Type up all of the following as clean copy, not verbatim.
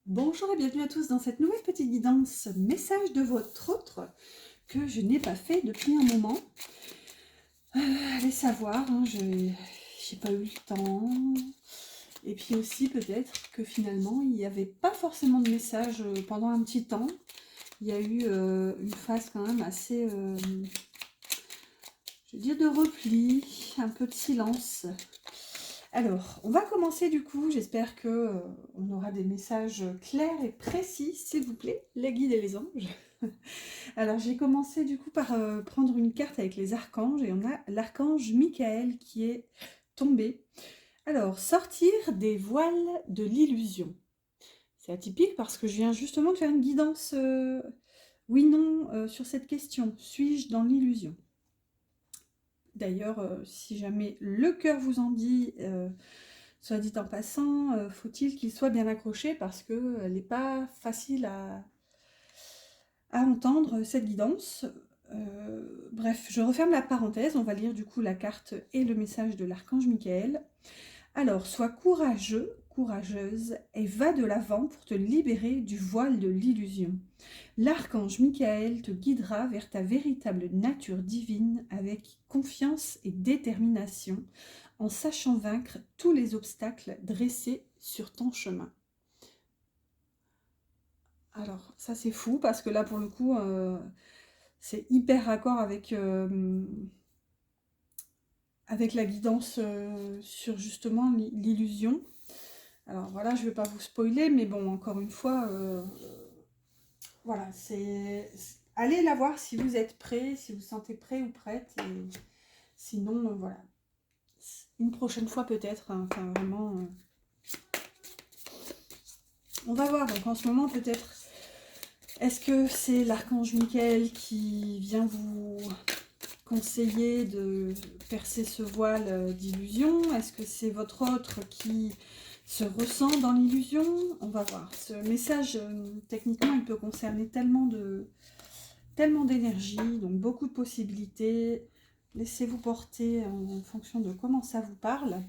Bonjour et bienvenue à tous dans cette nouvelle petite guidance message de votre autre que je n'ai pas fait depuis un moment. Allez savoir, hein, j'ai pas eu le temps. Et puis aussi peut-être que finalement il n'y avait pas forcément de message pendant un petit temps. Il y a eu une phase quand même assez, je veux dire, de repli, un peu de silence. Alors, on va commencer du coup, j'espère que on aura des messages clairs et précis, s'il vous plaît, les guides et les anges. Alors, j'ai commencé du coup par prendre une carte avec les archanges, et on a l'archange Michael qui est tombé. Alors, sortir des voiles de l'illusion. C'est atypique parce que je viens justement de faire une guidance oui-non sur cette question. Suis-je dans l'illusion? D'ailleurs, si jamais le cœur vous en dit, soit dit en passant, faut-il qu'il soit bien accroché parce qu'elle n'est pas facile à entendre, cette guidance. Bref, je referme la parenthèse, on va lire du coup la carte et le message de l'archange Michael. Alors, sois courageux, courageuse, et va de l'avant pour te libérer du voile de l'illusion. L'archange Michael te guidera vers ta véritable nature divine avec confiance et détermination, en sachant vaincre tous les obstacles dressés sur ton chemin. Alors, ça c'est fou, parce que là, pour le coup, c'est hyper raccord avec la guidance sur justement l'illusion. Alors voilà, je ne vais pas vous spoiler, mais bon, encore une fois, voilà, allez la voir si vous êtes prêt, si vous vous sentez prêt ou prête, et sinon, voilà, une prochaine fois peut-être, hein, enfin vraiment, on va voir. Donc en ce moment peut-être, est-ce que c'est l'archange Michael qui vient vous conseiller de percer ce voile d'illusion? Est-ce que c'est votre autre qui se ressent dans l'illusion? On va voir. Ce message, techniquement, il peut concerner tellement d'énergie, donc beaucoup de possibilités. Laissez-vous porter en fonction de comment ça vous parle.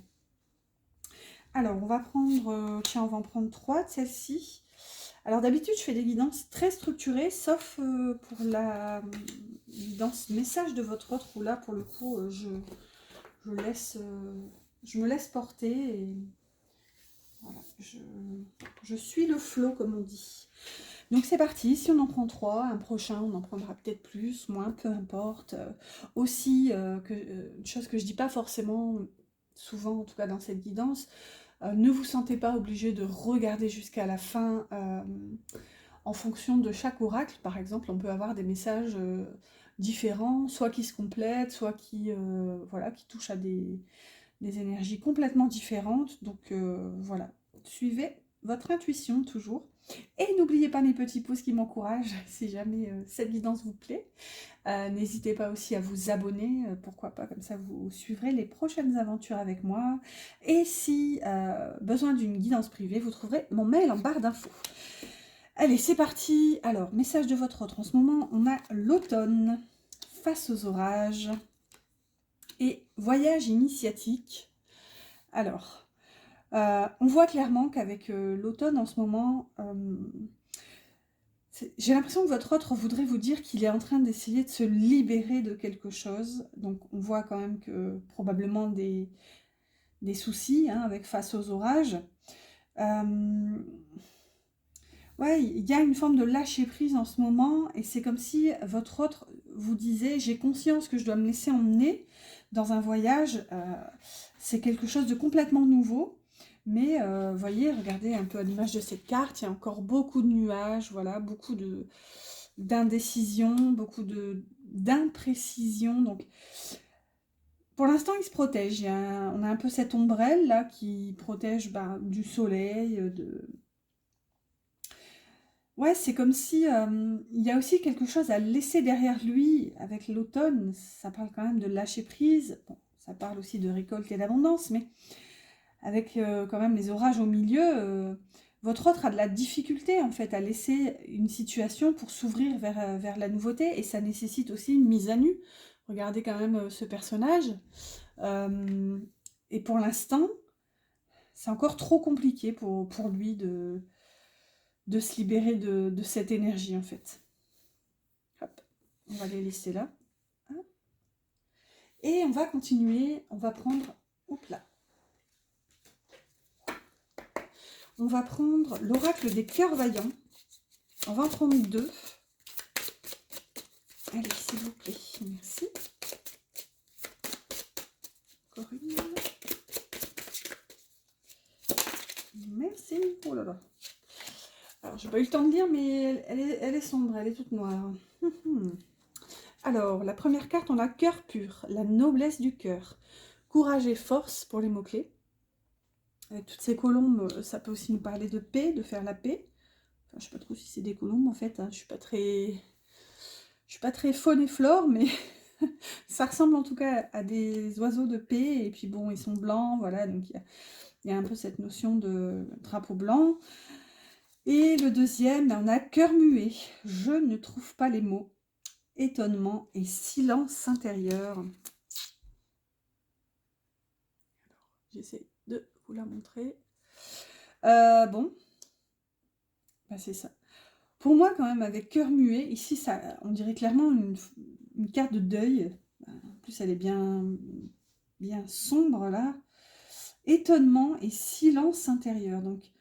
Alors, on va prendre, tiens, on va en prendre 3 de celles-ci. Alors d'habitude, je fais des guidances très structurées, sauf pour la guidance message de votre autre, où là, pour le coup, je me laisse porter et voilà, je suis le flow, comme on dit. Donc c'est parti, si on en prend 3, un prochain, on en prendra peut-être plus, moins, peu importe. Aussi, une chose que je dis pas forcément souvent, en tout cas dans cette guidance, ne vous sentez pas obligé de regarder jusqu'à la fin en fonction de chaque oracle. Par exemple, on peut avoir des messages différents, soit qui se complètent, soit voilà, qui touchent à des énergies complètement différentes. Donc voilà, suivez votre intuition toujours. Et n'oubliez pas mes petits pouces qui m'encouragent si jamais cette guidance vous plaît. N'hésitez pas aussi à vous abonner, pourquoi pas, comme ça vous suivrez les prochaines aventures avec moi. Et si besoin d'une guidance privée, vous trouverez mon mail en barre d'infos. Allez, c'est parti. Alors, message de votre autre. En ce moment, on a l'automne face aux orages et voyage initiatique. Alors, on voit clairement qu'avec l'automne en ce moment, j'ai l'impression que votre autre voudrait vous dire qu'il est en train d'essayer de se libérer de quelque chose. Donc, on voit quand même que probablement des soucis hein, avec face aux orages. Ouais, il y a une forme de lâcher prise en ce moment, et c'est comme si votre autre vous disait: j'ai conscience que je dois me laisser emmener dans un voyage, c'est quelque chose de complètement nouveau, mais voyez, regardez un peu à l'image de cette carte, il y a encore beaucoup de nuages, voilà, beaucoup d'indécision, beaucoup d'imprécision, donc pour l'instant il se protège, on a un peu cette ombrelle là qui protège du soleil, Ouais, c'est comme si il y a aussi quelque chose à laisser derrière lui avec l'automne. Ça parle quand même de lâcher prise. Bon, ça parle aussi de récolte et d'abondance, mais avec quand même les orages au milieu, votre autre a de la difficulté en fait à laisser une situation pour s'ouvrir vers la nouveauté, et ça nécessite aussi une mise à nu. Regardez quand même ce personnage. Euh, et pour l'instant, c'est encore trop compliqué pour lui de se libérer de cette énergie en fait. Hop, on va les laisser là. Et on va continuer, on va prendre, hop là. On va prendre l'oracle des cœurs vaillants. On va en prendre 2. Allez, s'il vous plaît, merci. Encore une. Merci. Oh là là. Alors, j'ai pas eu le temps de lire, mais elle est sombre, elle est toute noire. Alors, la première carte, on a cœur pur, la noblesse du cœur. Courage et force pour les mots-clés. Avec toutes ces colombes, ça peut aussi nous parler de paix, de faire la paix. Enfin, je sais pas trop si c'est des colombes en fait, hein. Je suis pas très faune et flore, mais ça ressemble en tout cas à des oiseaux de paix. Et puis bon, ils sont blancs, voilà, donc il y a un peu cette notion de drapeau blanc. Et le deuxième, on a cœur muet. Je ne trouve pas les mots. Étonnement et silence intérieur. Alors, j'essaie de vous la montrer. Bon, bah, c'est ça. Pour moi, quand même, avec cœur muet, ici, ça, on dirait clairement une carte de deuil. En plus, elle est bien sombre, là. Étonnement et silence intérieur. Donc,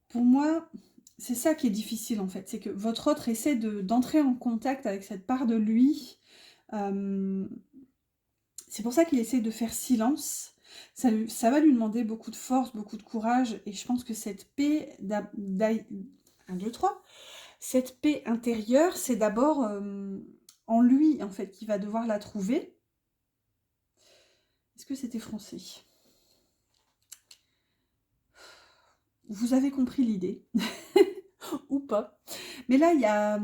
pour moi, c'est ça qui est difficile, en fait. C'est que votre autre essaie d'entrer en contact avec cette part de lui. C'est pour ça qu'il essaie de faire silence. Ça va lui demander beaucoup de force, beaucoup de courage. Et je pense que cette paix... 1, 2, 3... Cette paix intérieure, c'est d'abord en lui, en fait, qu'il va devoir la trouver. Est-ce que c'était français? Vous avez compris l'idée. Ou pas. Mais là, il y a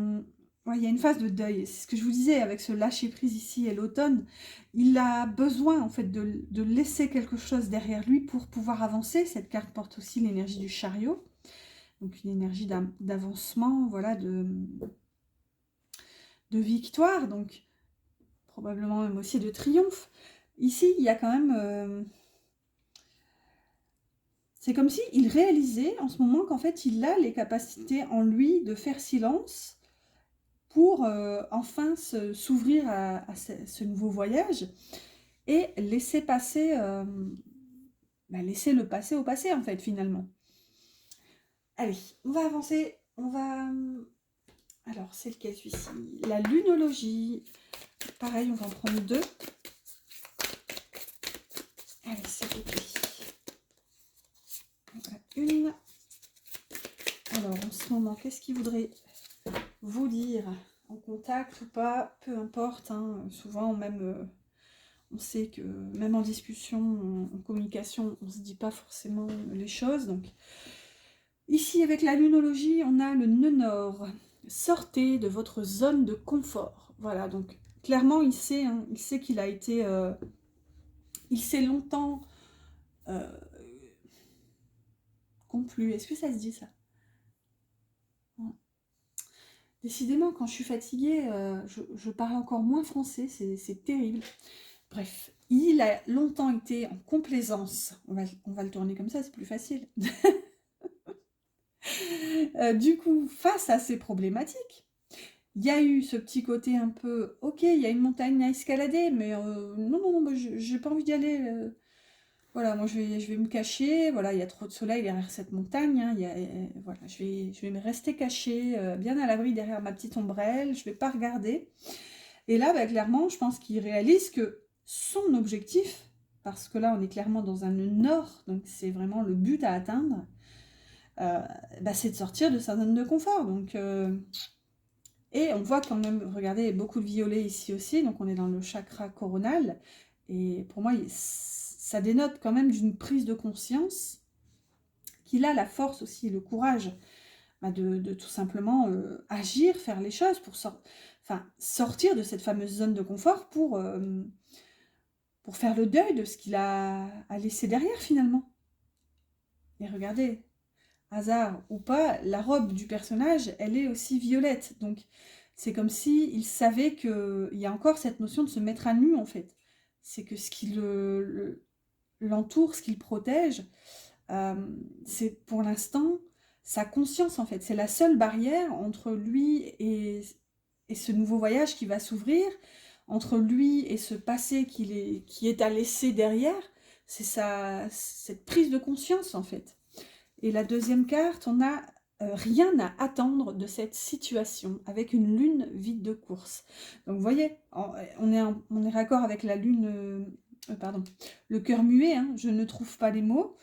une phase de deuil. C'est ce que je vous disais avec ce lâcher-prise ici et l'automne. Il a besoin, en fait, de laisser quelque chose derrière lui pour pouvoir avancer. Cette carte porte aussi l'énergie du chariot. Donc, une énergie d'avancement, voilà, de victoire, donc probablement même aussi de triomphe. Ici, il y a quand même... c'est comme s'il réalisait en ce moment qu'en fait, il a les capacités en lui de faire silence pour enfin s'ouvrir à ce nouveau voyage et laisser passer... laisser le passé au passé, en fait, finalement. Allez, on va avancer. On va... Alors, c'est lequel celui-ci? La lunologie. Pareil, on va en prendre 2. Allez, c'est ok. Voilà, une. Alors, en ce moment, qu'est-ce qu'il voudrait vous dire? En contact ou pas, peu importe. Hein. Souvent, même, on sait que même en discussion, en communication, on ne se dit pas forcément les choses. Donc, ici, avec la lunologie, on a le nœud nord. Sortez de votre zone de confort. Voilà, donc clairement, il sait qu'il a été... il s'est longtemps complu. Est-ce que ça se dit ça? Décidément, quand je suis fatiguée, je parle encore moins français. C'est terrible. Bref, il a longtemps été en complaisance. On va le tourner comme ça, c'est plus facile. Du coup, face à ces problématiques, il y a eu ce petit côté un peu, ok, il y a une montagne à escalader, mais non, j'ai pas envie d'y aller. Voilà, moi je vais me cacher. Voilà, il y a trop de soleil derrière cette montagne. Hein, voilà, je vais me rester cachée, bien à l'abri derrière ma petite ombrelle. Je vais pas regarder. Et là, bah, clairement, je pense qu'il réalise que son objectif, parce que là, on est clairement dans un nœud nord, donc c'est vraiment le but à atteindre, c'est de sortir de sa zone de confort. Donc, et on voit quand même, regardez, beaucoup de violet ici aussi, donc on est dans le chakra coronal. Et pour moi, ça dénote quand même d'une prise de conscience qu'il a la force aussi, le courage de tout simplement agir, faire les choses pour sortir de cette fameuse zone de confort pour faire le deuil de ce qu'il a laissé derrière finalement. Et regardez, hasard ou pas, la robe du personnage, elle est aussi violette. Donc, c'est comme si il savait qu'il y a encore cette notion de se mettre à nu, en fait. C'est que ce qui l'entoure, ce qu'il protège, c'est pour l'instant, sa conscience en fait. C'est la seule barrière entre lui et ce nouveau voyage qui va s'ouvrir, entre lui et ce passé qui est à laisser derrière. C'est cette prise de conscience en fait. Et la deuxième carte, on a rien à attendre de cette situation, avec une lune vide de course. Donc vous voyez, on est raccord avec la lune, pardon, le cœur muet, hein, je ne trouve pas les mots.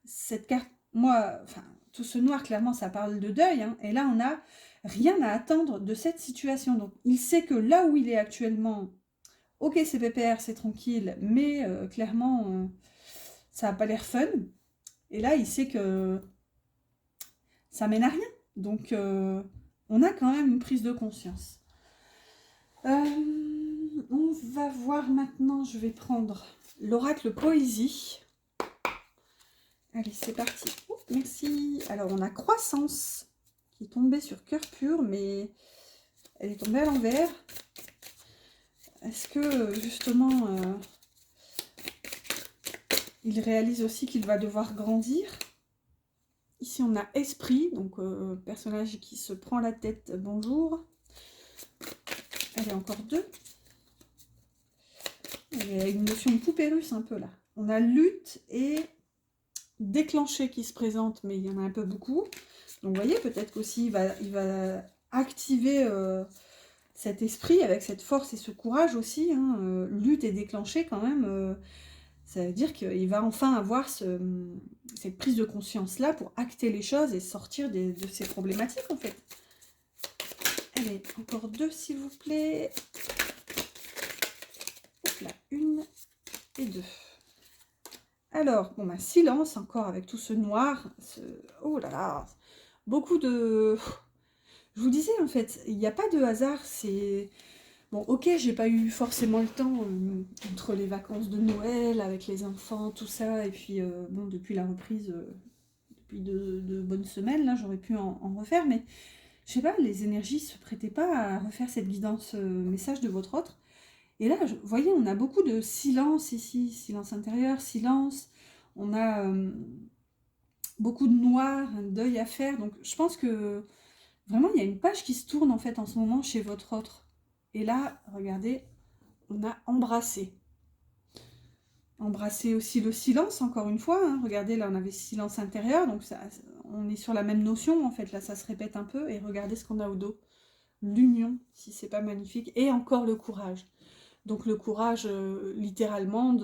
Cette carte, moi, enfin, tout ce noir, clairement, ça parle de deuil, hein, et là, on a rien à attendre de cette situation. Donc, il sait que là où il est actuellement, ok, c'est pépère, c'est tranquille, mais clairement, ça n'a pas l'air fun. Et là, il sait que ça mène à rien. Donc, on a quand même une prise de conscience. On va voir maintenant, je vais prendre l'oracle poésie. Allez, c'est parti. Oh, merci. Alors, on a croissance qui est tombée sur cœur pur, mais elle est tombée à l'envers. Est-ce que, justement, il réalise aussi qu'il va devoir grandir? Ici, on a esprit, donc personnage qui se prend la tête. Bonjour. Allez, encore deux. Il y a une notion de poupée russe un peu là. On a lutte et déclenché qui se présente, mais il y en a un peu beaucoup. Donc vous voyez, peut-être qu'aussi il va activer cet esprit avec cette force et ce courage aussi. Hein, lutte et déclenché quand même. Ça veut dire qu'il va enfin avoir cette prise de conscience-là pour acter les choses et sortir de ces problématiques en fait. Allez, encore deux s'il vous plaît. Hop là, une et deux. Alors, bon bah silence encore avec tout ce noir. Oh là là, beaucoup de... Je vous disais en fait, il n'y a pas de hasard, c'est... Bon, ok, j'ai pas eu forcément le temps entre les vacances de Noël, avec les enfants, tout ça, et puis, bon, depuis la reprise, depuis de bonnes semaines, là, j'aurais pu en refaire, mais je sais pas, les énergies se prêtaient pas à refaire cette guidance message de votre autre. Et là, vous voyez, on a beaucoup de silence ici, silence intérieur, silence, on a beaucoup de noir, un deuil à faire, donc je pense que vraiment, il y a une page qui se tourne en fait en ce moment chez votre autre. Et là, regardez, on a embrassé. Embrasser aussi le silence, encore une fois. Hein. Regardez, là, on avait silence intérieur, donc ça, on est sur la même notion, en fait. Là, ça se répète un peu. Et regardez ce qu'on a au dos. L'union, si c'est pas magnifique. Et encore le courage. Donc le courage, littéralement,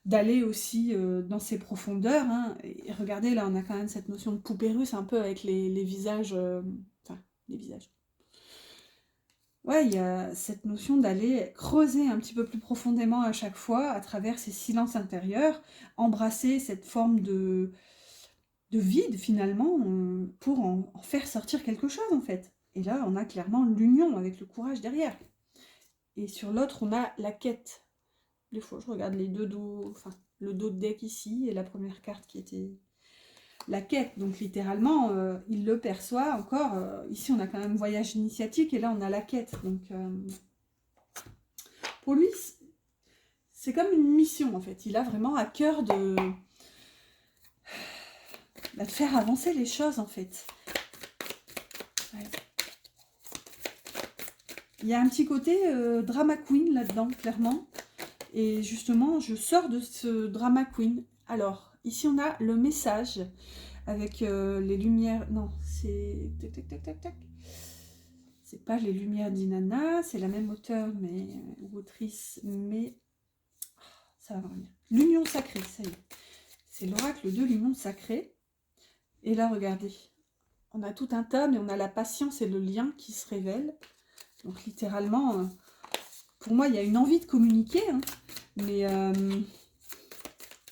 d'aller aussi dans ses profondeurs. Hein. Et regardez, là, on a quand même cette notion de poupée russe, un peu avec les visages... Enfin, les visages. Ouais, il y a cette notion d'aller creuser un petit peu plus profondément à chaque fois, à travers ces silences intérieurs, embrasser cette forme de vide finalement, pour en faire sortir quelque chose en fait. Et là, on a clairement l'union avec le courage derrière. Et sur l'autre, on a la quête. Des fois, je regarde les deux dos, enfin, le dos de deck ici, et la première carte qui était la quête, donc littéralement, il le perçoit encore. Ici, on a quand même voyage initiatique, et là, on a la quête. Donc, pour lui, c'est comme une mission, en fait. Il a vraiment à cœur de faire avancer les choses, en fait. Ouais. Il y a un petit côté drama queen là-dedans, clairement. Et justement, je sors de ce drama queen. Alors, ici, on a le message avec les lumières... Non, c'est... Tac, tac, tac, tac, tac. C'est pas les lumières d'Inanna, c'est la même auteure, mais... ou autrice, mais... ça va revenir. L'union sacrée, ça y est. C'est l'oracle de l'union sacrée. Et là, regardez. On a tout un tas, mais on a la patience et le lien qui se révèlent. Donc, littéralement... pour moi, il y a une envie de communiquer, hein, mais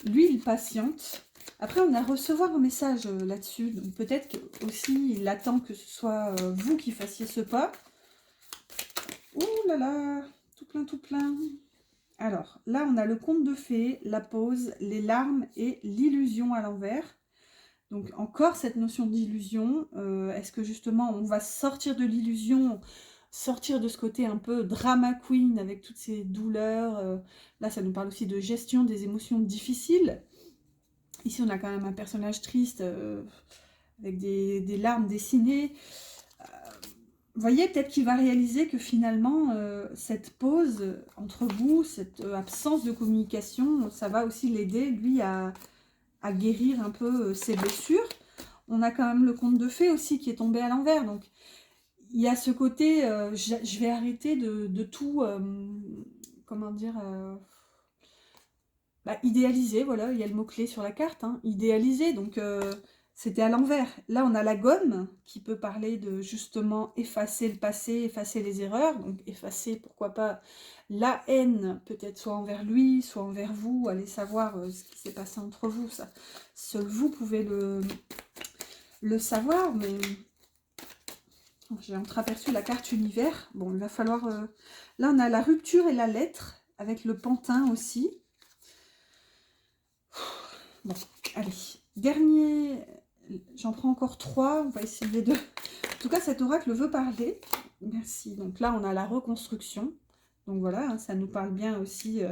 lui, il patiente. Après, on a recevoir un message là-dessus, donc peut-être aussi il attend que ce soit vous qui fassiez ce pas. Ouh là là, tout plein, tout plein. Alors, là, on a le conte de fées, la pause, les larmes et l'illusion à l'envers. Donc, encore cette notion d'illusion. Est-ce que justement, on va sortir de l'illusion, sortir de ce côté un peu drama queen avec toutes ces douleurs. Là, ça nous parle aussi de gestion des émotions difficiles. Ici, on a quand même un personnage triste avec des larmes dessinées. Vous voyez, peut-être qu'il va réaliser que finalement, cette pause entre vous, cette absence de communication, ça va aussi l'aider, lui, à guérir un peu ses blessures. On a quand même le conte de fées aussi qui est tombé à l'envers. Donc, il y a ce côté, je vais arrêter de tout, comment dire, idéaliser, voilà, il y a le mot-clé sur la carte, hein, idéaliser, donc c'était à l'envers. Là, on a la gomme qui peut parler de justement effacer le passé, effacer les erreurs, donc effacer, pourquoi pas, la haine, peut-être soit envers lui, soit envers vous, allez savoir ce qui s'est passé entre vous, ça. Seul vous pouvez le savoir, mais j'ai entreaperçu la carte univers. Bon, il va falloir... Là, on a la rupture et la lettre, avec le pantin aussi. Bon, allez, dernier, j'en prends encore 3, on va essayer de... En tout cas, cet oracle veut parler. Merci. Donc là, on a la reconstruction. Donc voilà, hein, ça nous parle bien aussi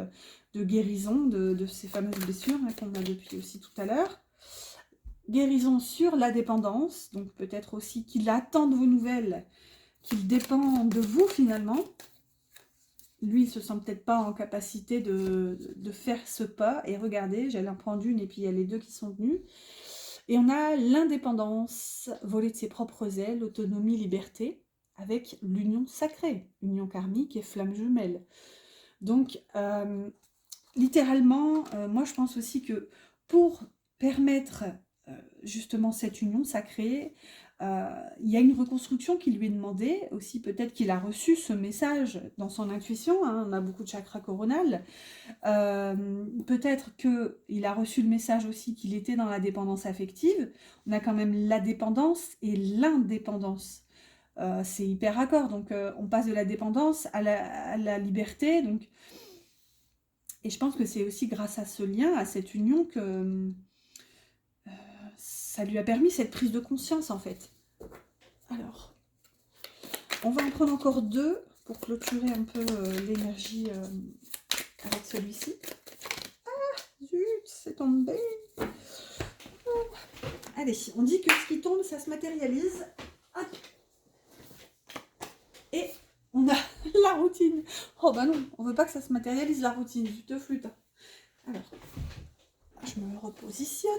de guérison de ces fameuses blessures hein, qu'on a depuis aussi tout à l'heure. Guérison sur la dépendance, donc peut-être aussi qu'il attend de vos nouvelles, qu'il dépend de vous finalement. Lui, il ne se sent peut-être pas en capacité de faire ce pas. Et regardez, j'allais en prendre une et puis il y a les deux qui sont venus. Et on a l'indépendance, voler de ses propres ailes, autonomie, liberté, avec l'union sacrée, union karmique et flamme jumelle. Donc, littéralement, moi je pense aussi que pour permettre justement cette union sacrée, il y a une reconstruction qui lui est demandée, aussi peut-être qu'il a reçu ce message dans son intuition, hein, on a beaucoup de chakras coronal, peut-être qu'il a reçu le message aussi qu'il était dans la dépendance affective, on a quand même la dépendance et l'indépendance, c'est hyper raccord, donc on passe de la dépendance à la liberté, donc... Et je pense que c'est aussi grâce à ce lien, à cette union que... ça lui a permis cette prise de conscience en fait. Alors, on va en prendre encore 2 pour clôturer un peu l'énergie avec celui-ci. Ah, zut, c'est tombé. Oh. Allez, on dit que ce qui tombe, ça se matérialise. Hop. Et on a la routine. Oh bah non, on veut pas que ça se matérialise la routine, tu te flûte. Alors, je me repositionne.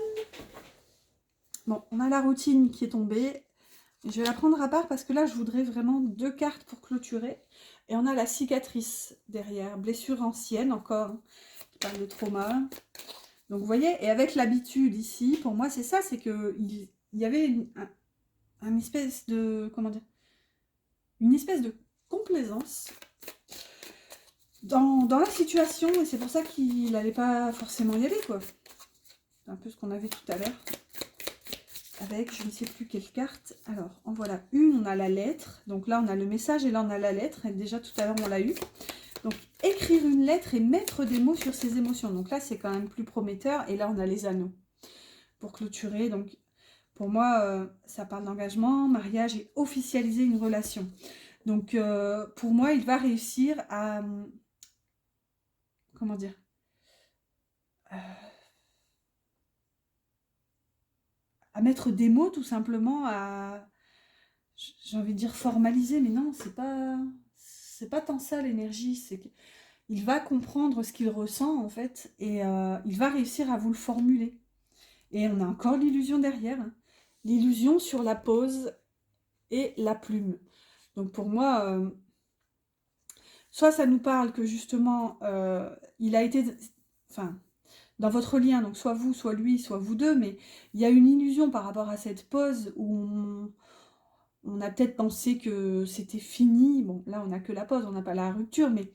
Bon, on a la routine qui est tombée. Je vais la prendre à part parce que là, je voudrais vraiment 2 cartes pour clôturer. Et on a la cicatrice derrière, blessure ancienne encore, qui parle de trauma. Donc, vous voyez, et avec l'habitude ici, pour moi, c'est ça, c'est qu'il y avait une espèce de, comment dire, une espèce de complaisance dans la situation. Et c'est pour ça qu'il n'allait pas forcément y aller, quoi. C'est un peu ce qu'on avait tout à l'heure. Avec, je ne sais plus quelle carte. Alors, en voilà une, on a la lettre. Donc là, on a le message et là, on a la lettre. Et déjà, tout à l'heure, on l'a eu. Donc, écrire une lettre et mettre des mots sur ses émotions. Donc là, c'est quand même plus prometteur. Et là, on a les anneaux pour clôturer. Donc, pour moi, ça parle d'engagement, mariage et officialiser une relation. Donc, pour moi, il va réussir à... comment dire à mettre des mots tout simplement, à, j'ai envie de dire formaliser, mais non, c'est pas tant ça l'énergie, c'est qu'il va comprendre ce qu'il ressent en fait, et il va réussir à vous le formuler. Et on a encore l'illusion derrière, hein. L'illusion sur la pause et la plume. Donc pour moi, soit ça nous parle que justement, il a été... Enfin, dans votre lien, donc soit vous, soit lui, soit vous deux, mais il y a une illusion par rapport à cette pause où on a peut-être pensé que c'était fini. Bon, là, on n'a que la pause, on n'a pas la rupture, mais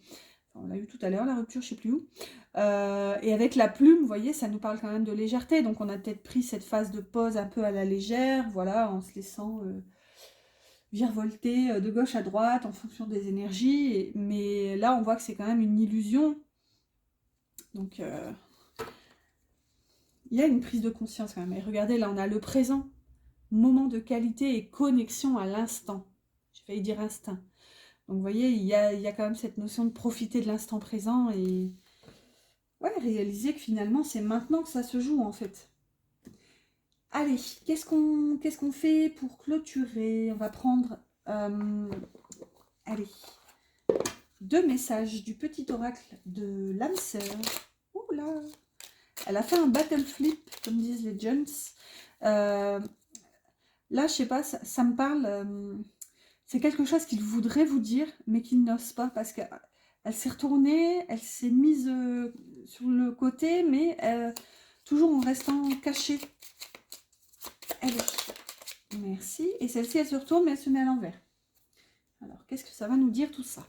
on l'a eu tout à l'heure, la rupture, je ne sais plus où. Et avec la plume, vous voyez, ça nous parle quand même de légèreté, donc on a peut-être pris cette phase de pause un peu à la légère, voilà, en se laissant virevolter de gauche à droite en fonction des énergies, mais là, on voit que c'est quand même une illusion. Donc... il y a une prise de conscience quand même. Et regardez, là, on a le présent. Moment de qualité et connexion à l'instant. J'ai failli dire instinct. Donc, vous voyez, il y a quand même cette notion de profiter de l'instant présent et ouais, réaliser que finalement, c'est maintenant que ça se joue, en fait. Allez, qu'est-ce qu'on fait pour clôturer? On va prendre, allez, 2 messages du petit oracle de l'âme sœur. Ouh là! Elle a fait un battle flip, comme disent les gens. Là, je sais pas, ça me parle. C'est quelque chose qu'il voudrait vous dire, mais qu'il n'ose pas, parce qu'elle s'est retournée, elle s'est mise sur le côté, mais toujours en restant cachée. Allez, merci. Et celle-ci, elle se retourne, mais elle se met à l'envers. Alors, qu'est-ce que ça va nous dire tout ça?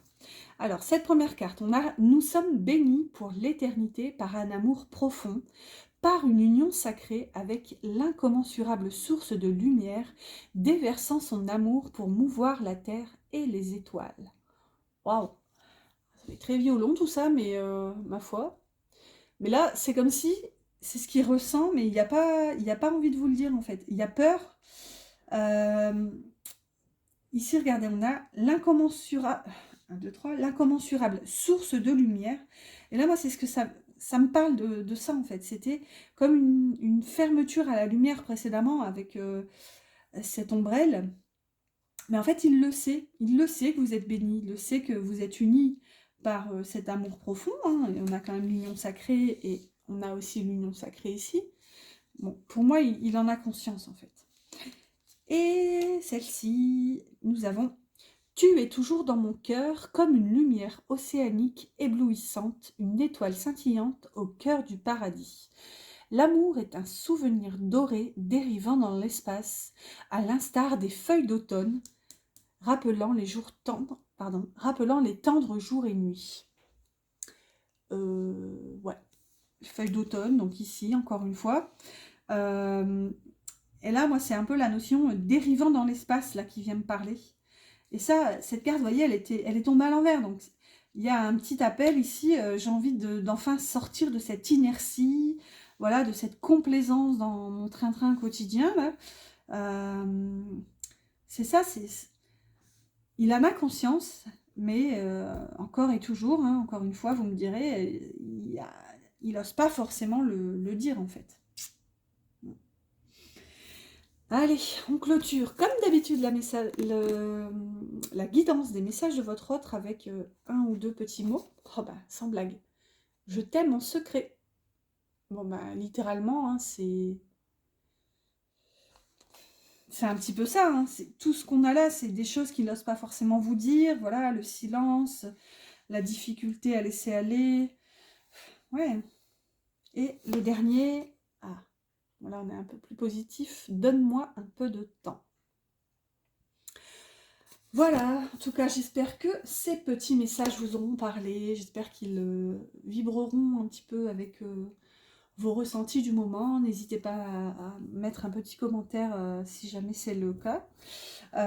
Alors, cette première carte, on a « Nous sommes bénis pour l'éternité par un amour profond, par une union sacrée avec l'incommensurable source de lumière, déversant son amour pour mouvoir la terre et les étoiles. » Waouh! Ça fait très violent tout ça, mais ma foi. Mais là, c'est comme si c'est ce qu'il ressent, mais il n'y a pas envie de vous le dire en fait. Il y a peur. Ici, regardez, on a l'incommensurable, 1, 2, 3, l'incommensurable source de lumière. Et là, moi, c'est ce que ça me parle de ça, en fait. C'était comme une fermeture à la lumière précédemment avec cette ombrelle. Mais en fait, il le sait. Il le sait que vous êtes bénis. Il le sait que vous êtes unis par cet amour profond. Hein. Et on a quand même l'union sacrée et on a aussi l'union sacrée ici. Bon, pour moi, il en a conscience, en fait. Et celle-ci, nous avons « Tu es toujours dans mon cœur comme une lumière océanique éblouissante, une étoile scintillante au cœur du paradis. L'amour est un souvenir doré dérivant dans l'espace, à l'instar des feuilles d'automne, rappelant les tendres jours et nuits. » Ouais, feuilles d'automne, donc ici, encore une fois. Et là, moi, c'est un peu la notion dérivant dans l'espace là qui vient me parler. Et ça, cette carte, vous voyez, elle est tombée à l'envers. Donc, il y a un petit appel ici. J'ai envie d'enfin sortir de cette inertie, voilà, de cette complaisance dans mon train-train quotidien. Là. C'est ça, il en a conscience, mais encore et toujours, hein, encore une fois, vous me direz, il n'ose pas forcément le dire, en fait. Allez, on clôture comme d'habitude la guidance des messages de votre autre avec 1 ou 2 petits mots. Oh bah, sans blague. Je t'aime en secret. Bon bah, littéralement, hein, c'est un petit peu ça. Hein. Tout ce qu'on a là, c'est des choses qu'il n'ose pas forcément vous dire. Voilà, le silence, la difficulté à laisser aller. Ouais. Et le dernier, voilà, on est un peu plus positif. Donne-moi un peu de temps. Voilà, en tout cas, j'espère que ces petits messages vous auront parlé. J'espère qu'ils vibreront un petit peu avec vos ressentis du moment. N'hésitez pas à mettre un petit commentaire si jamais c'est le cas.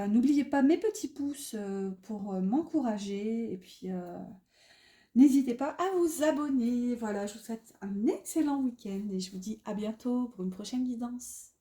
N'oubliez pas mes petits pouces pour m'encourager. Et puis, n'hésitez pas à vous abonner. Voilà, je vous souhaite un excellent week-end et je vous dis à bientôt pour une prochaine guidance.